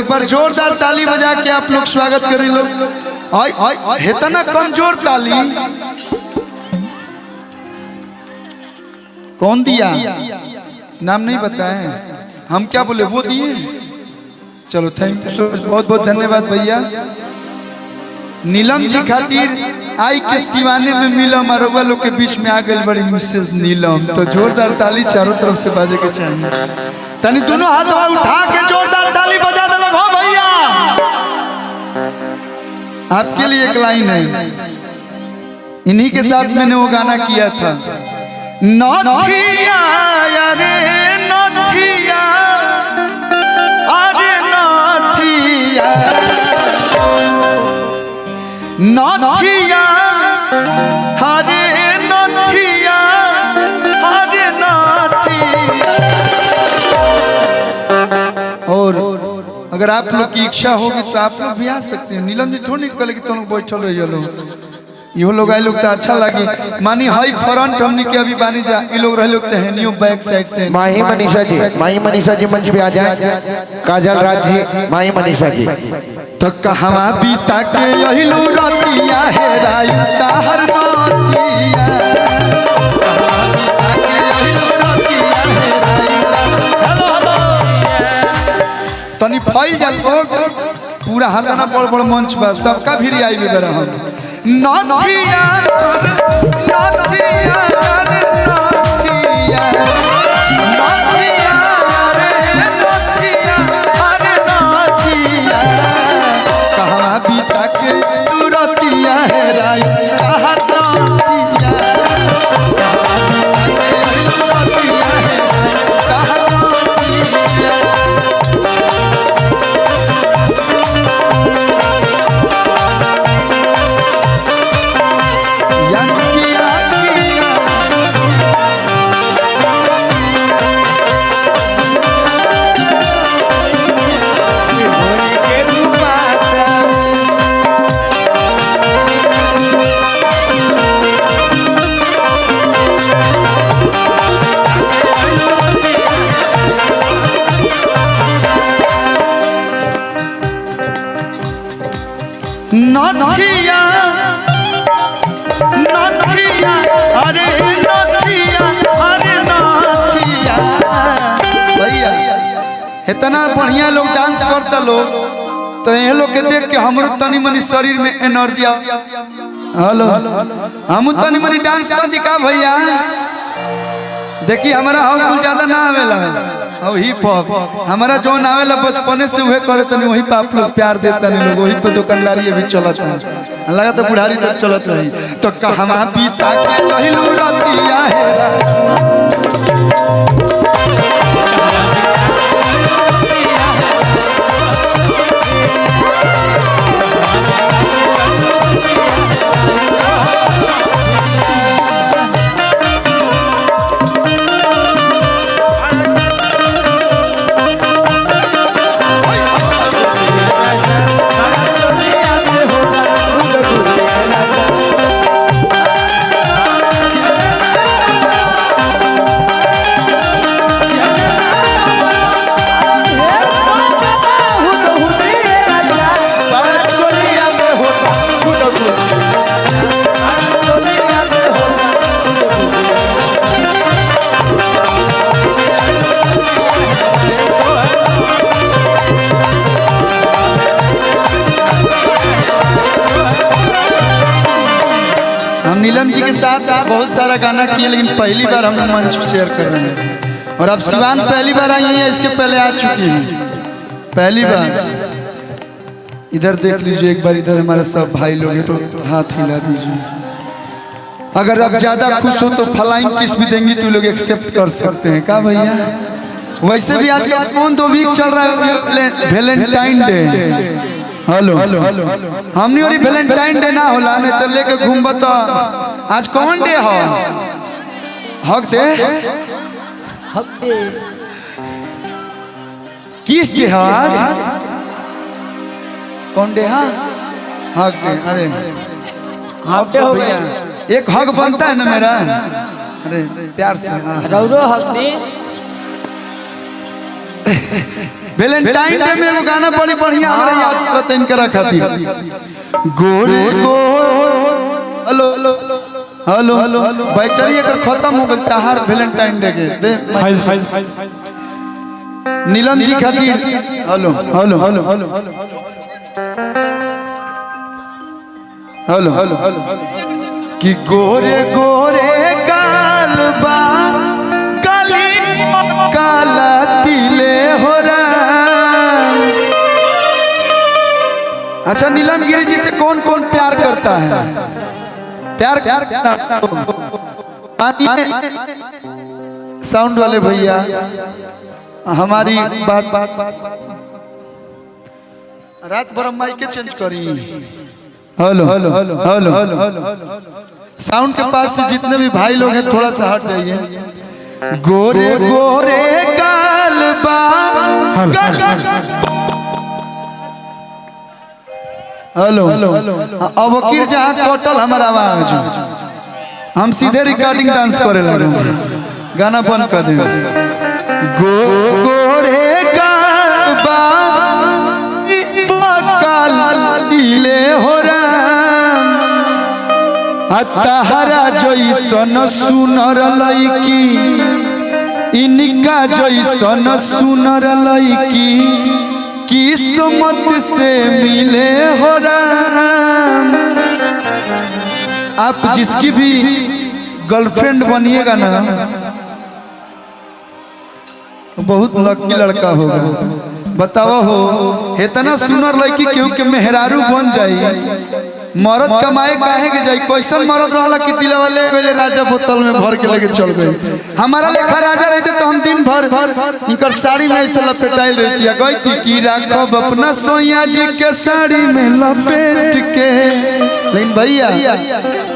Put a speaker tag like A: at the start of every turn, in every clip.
A: एक बार जोरदार ताली बजा के आप लोग स्वागत करें लोग। इतना कमजोर ताली कौन दिया? नाम नहीं बताए, हम क्या बोले वो दिए। चलो थैंक यू, बहुत बहुत धन्यवाद भैया। नीलम जी खातिर आई के सिवाने में मिलम और लोग के बीच में आ गई बड़ी मिसेस नीलम। तो जोरदार ताली चारों तरफ से बाजे के चाहिए। तनी दोनों हाथ उठा के जोरदार ताली बजा दे हो भैया। आपके लिए एक लाइन है, इन्हीं के साथ मैंने वो गाना किया था। नथिया रे नथिया, अरे नथिया नथिया, हरे नथिया, हरे नथिया। और अगर आप लोग की इच्छा होगी तो आप लोग भी आ सकते हैं। नीलम जी थोड़ी कहले कि तुम लोग बैठल रहिए लोग, यो लोग आए लोग तो अच्छा लगे। मानी हाई फ्रंट हमने के अभी बानी जा, ये लोग रह लोग तो है न्यू बैक साइड से।
B: माही मनीषा जी मंच पे आ जाए। काजल राज जी, माही मनीषा जी।
A: तो कहवा बीता के यही लो रतिया है रायुता हर नथिया, कहवा बीता के यही लो रतिया है रायुता। हेलो हेलो तनी फैल जा पूरा हल्ला बड़ बड़ मंच बा, सबका भी आई भी बरा हम। नथिया नथिया नथिया नथिया रे नथिया, अरे नथिया कहवा बीता के रतिया है रायुता हर नथिया, कहवा बीता के रतिया है रायुता हर नथिया। नथिया नथिया, अरे नथिया, अरे नथिया। भैया इतना बढ़िया लोग डांस करता लोग, तो ये लोग के देख के हमरो तनी मनी शरीर में एनर्जी आ। हेलो हम तनी मनी डांस कर दिखा भैया। देखिए हमारा हम ज्यादा ना आवेला, अब हिप हॉप हमारा जो आवेला बचपने से वही करे तनी, वही पे आप लोग प्यार देता नहीं लोग, वही पे दुकानदारी भी चलत है, लगा तो बुढ़ारी तक चलत रही। तो कहवा बीता के कहलू रतिया है नीलम जी के साथ बहुत सारा गाना किए, लेकिन पहली बार हम लोग मंच शेयर कर रहे हैं। और अब सिवान पहली बार आई है, इसके पहले आ चुकी हैं पहली बार। इधर देख लीजिए एक बार, इधर हमारे सब भाई लोग हैं तो हाथ हिला दीजिए। अगर आप ज्यादा खुश हो तो फ्लाइंग किस भी देंगे तो लोग एक्सेप्ट कर सकते हैं का भैया। वैसे भी आजकल कौन तो वीक चल रहा है वैलेंटाइन डे। हेलो हमने और वैलेंटाइन डे ना होला नहीं तो लेके घूमब। तो आज कौन डे हो? हक दे किस डे है आज? कौन डे है? हक दे। अरे
B: हाफ डे हो गया,
A: एक हक बनता है ना मेरा। अरे प्यार से
B: रौरो हक दे।
A: वैलेंटाइन डे में एगो गाना बड़ी बढ़िया हमरा याद करत इनकरा खातिर गोरे गो हेलो हेलो हेलो बैटरी एकर खत्म हो गइल तहार वैलेंटाइन डे के दे नीलम जी खातिर hello hello hello hello hello hello कि गोरे गोरे गाल बा गली काला तिले हो रहा। अच्छा नीलम गिरी जी से कौन कौन प्यार करता है? प्यार साउंड वाले भैया हमारी बात रात भर माइक के चेंज करी। Hello hello hello hello hello sound के पास से जितने भी भाई लोग हैं थोड़ा सा हट जाइए। गोरे गोरे गाल बा हेलो अब वकील जहाँ टोटल हमारा आवाज हम सीधे रिकॉर्डिंग डांस करे लगे गाना बंद कर दे। गोरे गाल बा दिले हो तहरा जैसन सुनर लईकी इनका जैसन सुनर लईकी किस्मत से मिले हो राम। आप जिसकी भी गर्लफ्रेंड बनिएगा ना बहुत लकी लड़का होगा। बताओ हो इतना सुनर लड़की केहू के मेहरारू बन जाई मरद कमाए काहे के जाई कैसन मरद रहला कि दिला वाले पहले राजा बोतल में भर के लेके चल गए। हमारा लेखा राजा रहते तो हम दिन भर इनकर साड़ी में ऐसे लपेटाइल रहती है गई थी कि राखब अपना सोया जी के साड़ी में लपेट के। लेकिन भैया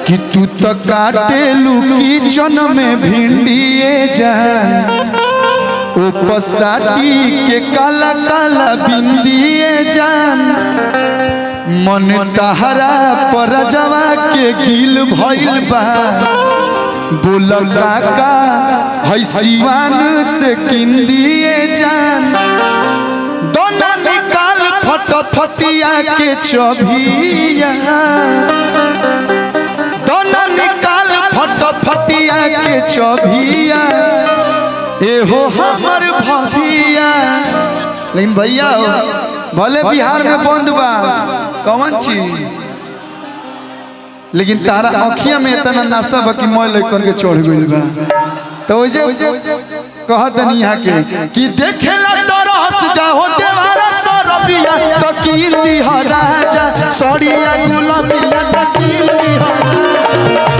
A: कि तू तो काटे लू किचन में भिंडिए जा उपसाटी के काला काला बिंदिए जान मन तहरा पर जवा के गिल भइल बा बोल काका है सिवान से किंदिए जान दोना निकाल फटफटिया के चबिया दोना निकाल फटफटिया के चबिया एहो हमर भैया। लेकिन भैया भले बिहार में बंद बा कौन चीज लेकिन तारा अखिया में इतना नशा बा कि मोय लेकर के चढ़ गइल बा। तो जे कहत निया के कि देखेला तरस जा होते वाला सरबिया तो कीर्ति ह राजा सड़िया गुलाबिया तो कीर्ति ह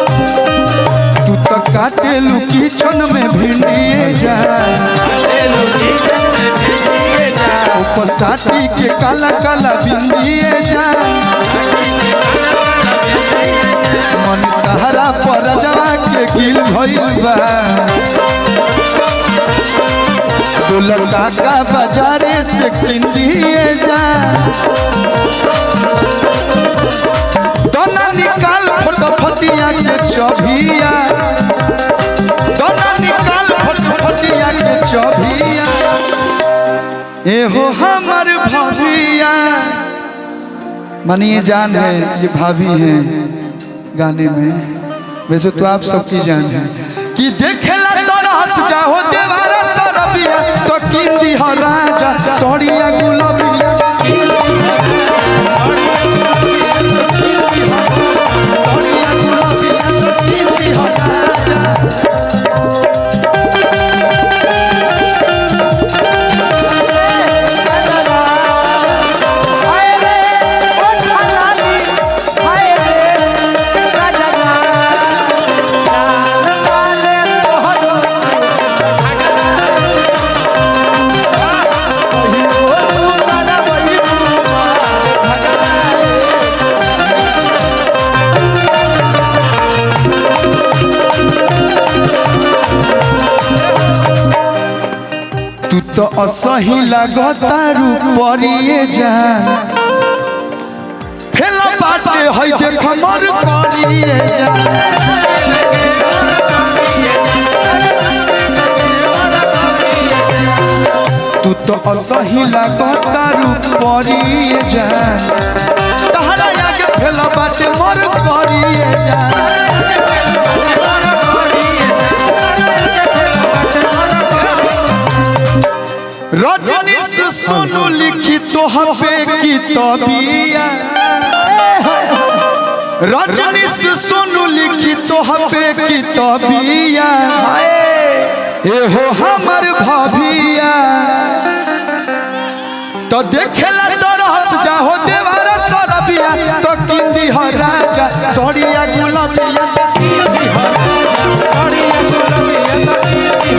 A: तू तो काटे लू किचन में भिंडिए जा उपसाटी के काला काला बिंदिए जा मन तहरा पर जवा के गिल भइल बा दुल्हन काका बाजारे से किंदिए जा दोना निकाल फटफटिया के चबिया दोना निकाल फटफटिया के चबिया एहो हमर भैया। मानिए जान है ये भाभी है गाने में वैसे तो आप सबकी जान है कि देखेला तरस जाओ देवारा सरबिया तो कीर्ति ह राजा सड़िया गुलाबिया तो असही लगता रूपरिए जान फेला बाटे के है देख मर करिए तू तो असही लागता रूपरिए जा तहरा आगे भेला बाटे मर करिए जा रजनी से सोनू लिखी तो हबे की तबिया रजनी से सोनू लिखी तो हबे की तबिया ए हो हमर भाभिया तो देखेला तरस जाहो देवारा सरबिया तो किंदी हो राजा सोड़िया गुलाबिया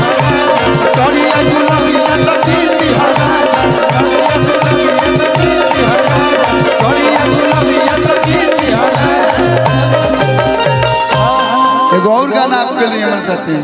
A: सोड़िया गुलाबिया तो किंदी हो राजा सोड़िया गुलाबिया तो किंदी हो राजा। एगो और गाना आपके लिए हमारे साथी